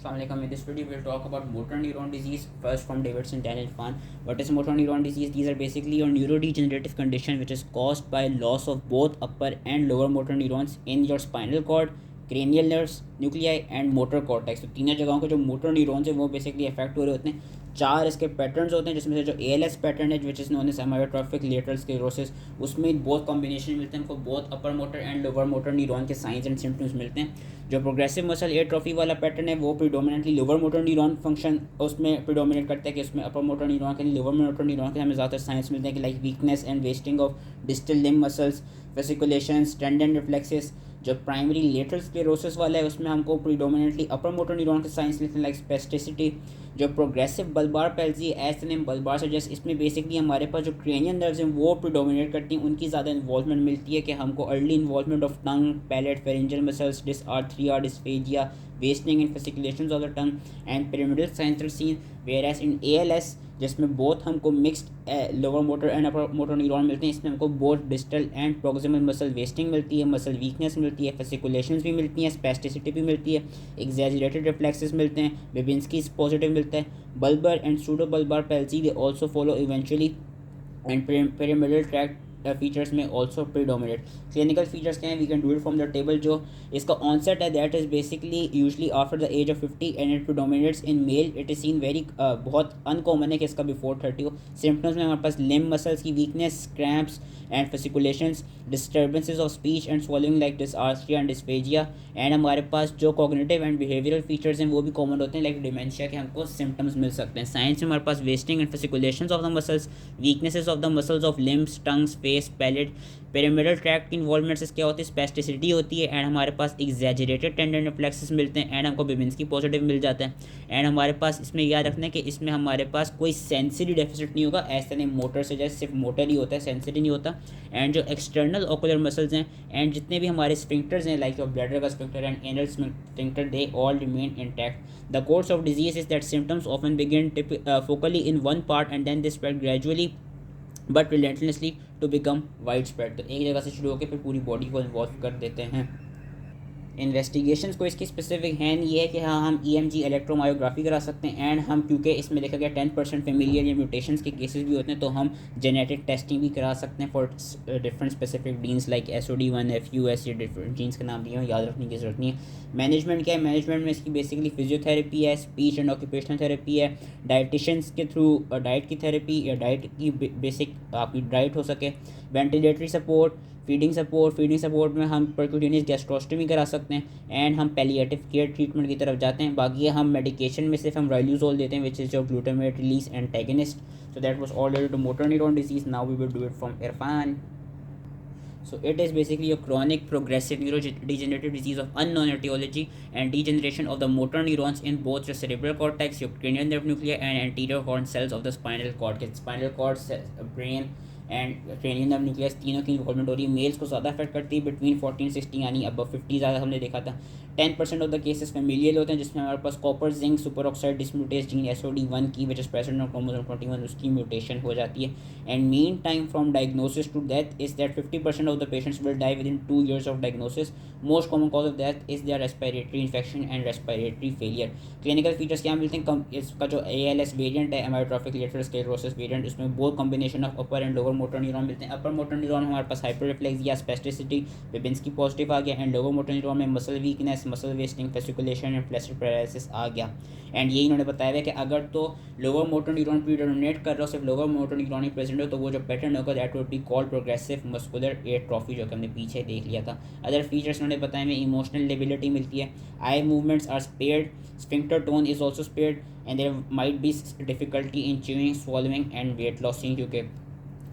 Assalamu alaikum. In this video, we'll talk about motor neuron disease. First, from Davidson, Daniel Fan. What is motor neuron disease? These are basically your neurodegenerative condition which is caused by loss of both upper and lower motor neurons in your spinal cord, cranial nerves, nuclei and motor cortex. तो तीनों जगहों के जो motor neurons है वो basically affect हो रहे होते हैं. चार इसके पैटर्न्स होते हैं जिसमें से जो ALS पैटर्न है which is known as amyotrophic lateral sclerosis, उसमें बहुत कॉम्बिनेशन मिलते हैं हमको, बहुत upper motor and lower motor neuron के साइंस एंड सिम्टम्स मिलते हैं. जो प्रोग्रेसिव मसल एट्रोफी वाला पैटर्न है वो predominantly lower motor neuron function उसमें प्रीडोमिनेट करता है कि उसमें अपर मोटर न्यूरॉन के लोअर मोटर न्यूरॉन के हमें ज़्यादातर साइंस मिलते हैं कि like weakness and wasting of distal limb muscles, fasciculations, tendon reflexes. जो प्राइमरी लेटरल स्क्लेरोसिस वाला है उसमें हमको प्रीडोमिनेटली अपर मोटर न्यूरॉन के साइंस मिलते हैं लाइक स्पेस्टिसिटी. जो progressive bulbar palsy as name bulbar suggest, इसमें बेसिकली हमारे पास जो क्रेनियल नर्व्स हैं वो प्रीडोमिनेट करती हैं, उनकी ज़्यादा इन्वॉल्वमेंट मिलती है कि हमको early involvement of tongue, palate, pharyngeal muscles, dysarthria, dysphagia, wasting and fasciculations of the tongue and pyramidal signs are seen. Whereas in ALS जिसमें बोथ हमको mixed lower motor and upper motor neuron मिलते हैं, इसमें हमको both distal and proximal muscle wasting मिलती है, muscle weakness मिलती है, फेसिकुलेशंस भी मिलती हैं, स्पेस्टिसिटी भी मिलती है, एग्जैजरेटेड रिफ्लेक्सेस मिलते हैं, बेबिंस्की पॉजिटिव मिलता है. Bulbar and pseudo bulbar palsy they also follow eventually and pyramidal tract features में ऑल्सो प्रीडोमिनेट. क्लिनिकल फीचर्स क्या हैं? We can do it from the table. जो इसका ऑनसेट है that is basically usually after the age of 50 and it predominates in male. It is seen very बहुत uncommon है कि इसका बिफोर 30 हो. सिम्टम्स में हमारे पास लिम्ब मसल्स की weakness, cramps and fasciculations, disturbances of speech and swallowing like dysarthria and dysphagia. And हमारे पास जो कॉग्निटिव एंड बिहेवियरल फीचर्स हैं वो भी कॉमन होते हैं लाइक डिमेंशिया के हमको सिम्टम्स मिल सकते हैं. साइंस में हमारे पास wasting and fasciculations of the muscles, weaknesses of the muscles of limbs, tongues, face, palate. Pyramidal tract की इन्वॉल्वमेंट से क्या होती है? स्पेस्टिसिटी होती है. एंड हमारे पास एग्जैजरेटेड टेंडन रिफ्लेक्सेस मिलते हैं एंड हमको बेबिंस्की पॉजिटिव मिल जाता है. एंड हमारे पास इसमें याद रखना है कि इसमें हमारे पास कोई सेंसरी डेफिसिट नहीं होगा. ऐसा नहीं मोटर से जैसे सिर्फ मोटर ही होता है, सेंसरी नहीं होता. एंड जो एक्सटर्नल ओकुलर मसल्स हैं एंड जितने भी हमारे स्फिंक्टर्स हैं लाइक ब्लैडर का sphincter and anal sphincter, they all remain intact. The course of disease is that symptoms often begin focally in one part and then they spread gradually but relentlessly to become widespread. तो एक जगह से शुरू होकर फिर पूरी body को involve कर देते हैं. इन्वेस्टिगेशंस को इसकी स्पेसिफिक है ये है कि हाँ हम EMG इलेक्ट्रोमायोग्राफी करा सकते हैं. एंड हम क्योंकि इसमें देखा गया 10% फेमिलियल या म्यूटेशंस के केसेस भी होते हैं तो हम जेनेटिक टेस्टिंग भी करा सकते हैं for different specific jeans like SOD1, FUS. ये डिफरेंट जीन्स के नाम दिए हैं, याद रखने की जरूरत नहीं है. मैनेजमेंट क्या है? मैनेजमेंट में इसकी बेसिकली फिजियोथेरेपी है, स्पीच एंड ऑक्यूपेशनल थेरेपी है, डाइटिशियंस के थ्रू डाइट की थेरेपी या डाइट की बेसिक आपकी डाइट हो सके, वेंटिलेटरी सपोर्ट, फीडिंग सपोर्ट में हम परक्यूटेनियस गैस्ट्रोस्टमी करा सकते हैं. एंड हम पैलिएटिव केयर ट्रीटमेंट की तरफ जाते हैं. बाकी हम मेडिकेशन में सिर्फ हम राइल्यूजोल देते हैं which is your glutamate release antagonist. So that was all related to motor neuron disease. Now we will do it from Irfan. So it is basically a chronic progressive neurodegenerative disease of unknown etiology and degeneration of the motor neurons in both your cerebral cortex, your cranial nerve nuclei and anterior horn cells of the spinal cord. Spinal cord, brain and cranial nerve nucleus तीनों की involvement हो रही है. Mails को ज़्यादा affect करती है between 14-16 यानी अबव 50 ज़्यादा हमने देखा था. 10% ऑफ द केसेस फेमिलियल होते हैं जिसमें हमारे पास copper zinc superoxide dismutase gene SOD1 की which is present on chromosome 21 उसकी म्यूटेशन हो जाती है. And mean time from diagnosis to death is that 50% of the patients will die within 2 years of diagnosis. Most common cause of death is their respiratory infection and respiratory failure. Clinical features क्या मिलते हैं? इसका जो ALS variant है amyotrophic lateral sclerosis variant, उसमें both combination of upper and lower motor neuron मिलते हैं. अपर motor neuron हमारे पास हाइपर रिफ्लेक्स या स्पेस्टिसिटी, बेबिंस्की पॉजिटिव आ गया. एंड लोअर मोटर न्यूरॉन में muscle weakness, muscle wasting, fasciculation and flaccid paralysis आ गया. एंड ये इन्होंने बताया है कि अगर तो लोअर मोटर न्यूरॉन प्रीडोमिनेट कर रहा हो, सिर्फ लोअर मोटर न्यूरॉन ही प्रेजेंट हो, तो वो जो पैटर्न होगा that would be called progressive muscular atrophy, जो कि हमने पीछे देख लिया था. अदर फीचर्स उन्होंने बताए में इमोशनल लेबिलिटी मिलती है, eye movements are spared, sphincter tone is also spared and there might be difficulty in chewing, swallowing and weight losing क्योंकि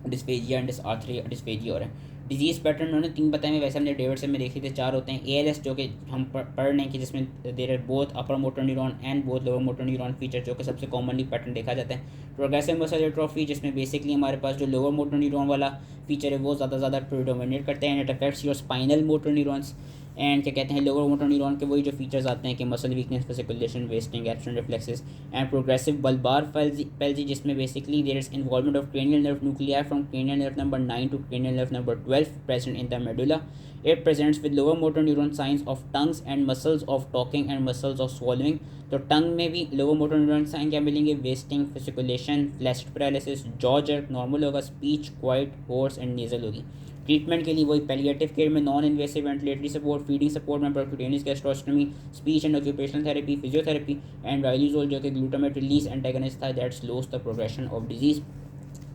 डिस्फेजिया एंड डिसआर्थरिया डिस्फेजिया और है. डिजीज़ पैटर्न उन्होंने 3 बताए हैं, वैसे हमने डेविडसन में देखे थे 4 होते हैं. ALS जो कि हम पढ़ रहे हैं कि जिसमें there are both upper motor neuron and both lower motor neuron feature जो कि सबसे कॉमनली पैटर्न देखा जाता है. प्रोग्रेसिव मसल एट्रोफी जिसमें बेसिकली हमारे पास जो लोअर मोटर न्यूरॉन वाला फीचर है वो ज़्यादा प्रीडोमिनेट करते हैं and it affects your spinal motor neurons. And क्या कहते हैं लोअर मोटर न्यूरॉन के वही जो फीचर्स आते हैं कि muscle weakness, fasciculation, wasting, absent reflexes and progressive bulbar palsy जिसमें basically there is involvement of cranial nerve nuclei from cranial nerve number 9 to cranial nerve number 12 present in the medulla. It presents with lower motor neuron signs of tongues and muscles of talking and muscles of swallowing. तो टंग में भी lower motor neuron sign क्या मिलेंगे, wasting, fasciculation, flaccid paralysis, jaw jerk normal होगा, speech quiet, hoarse and nasal होगी। Treatment के लिए वही पैलिएटिव केयर में non invasive ventilatory support, feeding support में percutaneous gastrostomy, speech and occupational therapy, physiotherapy and riluzole जो कि ग्लूटामेट रिलीज एंटागनिस्ट था that slows the progression of disease.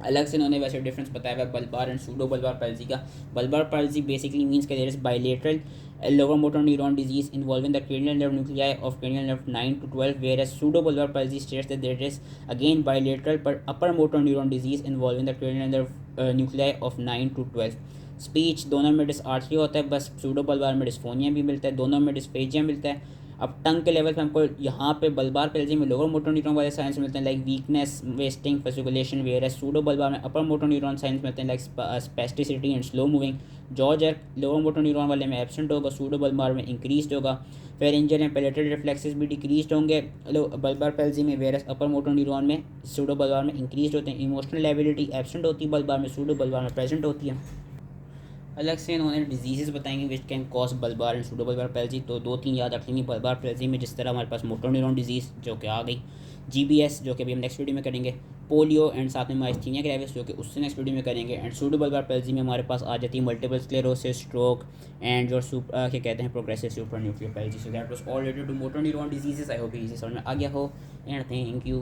अलग से इन्होंने वैसे डिफरेंस बताया हुआ बल्बार एंड सूडो बल्बार पैल्जी का। बल्बार पैल्जी बेसिकली मीन्स कि there is bilateral lower motor neuron disease involving the cranial nerve nuclei of cranial nerve 9 to 12, whereas pseudobulbar palsy states that there is again bilateral but upper motor neuron disease involving the cranial nerve nuclei of 9 to 12. Speech दोनों में डिसआर्थरी होता है, बस सूडोबल्बार में dysphonia भी मिलता है, दोनों में डिस्फेजिया मिलता है। अब टंग के लेवल पे हमको यहाँ पे बल्बार पैल्जी में लोअर मोटर न्यूरॉन वाले साइंस मिलते हैं like weakness, wasting, fasciculation, where pseudo bulbar में अपर मोटर न्यूरॉन साइंस मिलते हैं like spasticity and slow moving. Jaw jerk lower motor neuron वाले में एब्सेंट होगा, सूडो बल्बार में इंक्रीज होगा। फेरिंजियल एंड पैलेटल रिफ्लेक्सेस भी डिक्रीज होंगे बल्बार पैल्जी में, वेयर अपर मोटर न्यूरॉन में सूडो बल्बार में इंक्रीज होते हैं। इमोशनल एबिलिटी एब्सेंट होती है बल्बार में, सूडो बल्बार में प्रेजेंट होती है। अलग से इन्होंने डिजीज़ बताएंगे which can cause bulbar and pseudo bulbar palsy. तो 2-3 याद रख लेंगे बल्बार पैल्जी में, जिस तरह हमारे पास मोटर न्यूरॉन डिजीज़ जो कि आ गई, GBS जो कि अभी हम नेक्स्ट वीडियो में करेंगे, पोलियो एंड साथ में माइस्थीनिया ग्रेविस जो कि उससे नेक्स्ट वीडियो में करेंगे, एंड सूडो बल्बार पैल्जी में हमारे पास आ जाती है मल्टीपल स्क्लेरोसिस, स्ट्रोक एंड जो क्या कहते हैं progressive supranuclear palsy. So that was all related to motor neuron diseases. I hope ये समझ में आ गया हो एंड थैंक यू।